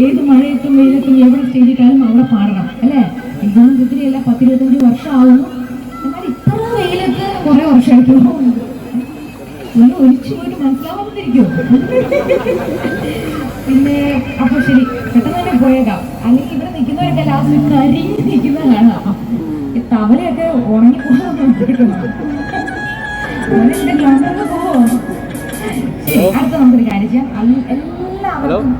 ഏത് മഴയത്തും വെയിലത്തും എവിടെ സ്റ്റേജിട്ടാലും അവിടെ പാടണം അല്ലേ? ഇതൊന്നും ഒത്തിരിയല്ല, 10-25 വർഷമാകുന്നു. എന്നാൽ ഇത്ര വെയിലത്ത് കുറെ വർഷമായിരിക്കും ഒന്ന് ഒലിച്ചു പോയിട്ട് മനസ്സിലാവാതിരിക്കും. പിന്നെ അപ്പൊ ശരി, പെട്ടെന്ന് തന്നെ പോയേക്കാം. അല്ലെങ്കിൽ ഇവിടെ നിൽക്കുന്നവരൊക്കെ ലാസ്റ്റ് കരിഞ്ഞ് നിൽക്കുന്ന കാണാം. ഈ തവലയൊക്കെ ഉണങ്ങിപ്പോകാൻ പോവോ? ശരി, അടുത്ത നമുക്കൊരു കാര്യം ചെയ്യാം. എല്ലാവർക്കും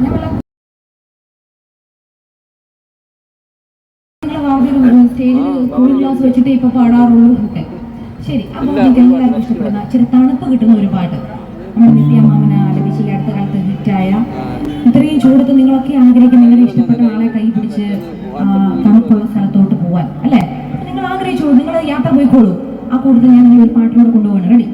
സ്റ്റേജിൽ കൂളിംഗ് ഗ്ലാസ് വെച്ചിട്ട് ഇപ്പൊ പാടാറുള്ളൂ ഒക്കെ. ശരി, അപ്പൊ നിങ്ങൾക്ക് എല്ലാവർക്കും ഇഷ്ടപ്പെടുന്ന ഇച്ചിരി തണുപ്പ് കിട്ടുന്ന ഒരു പാട്ട് നമ്മുടെ നിത്യമാമന ആലപിച്ച് അടുത്ത കാലത്ത് ഹിറ്റായ, ഇത്രയും ചൂടത്ത് നിങ്ങളൊക്കെ ആഗ്രഹിക്കുന്ന നിങ്ങളുടെ ഇഷ്ടപ്പെട്ട ആളെ കൈ പിടിച്ച് തണുപ്പുള്ള സ്ഥലത്തോട്ട് പോവാൻ അല്ലെ? നിങ്ങൾ ആഗ്രഹിച്ചോളൂ, നിങ്ങൾ യാത്ര പോയിക്കോളൂ. ആ കൂട്ടത്തിൽ ഞാൻ നിങ്ങൾ ഒരു പാട്ടിലൂടെ കൊണ്ടുപോകണം. റെഡി?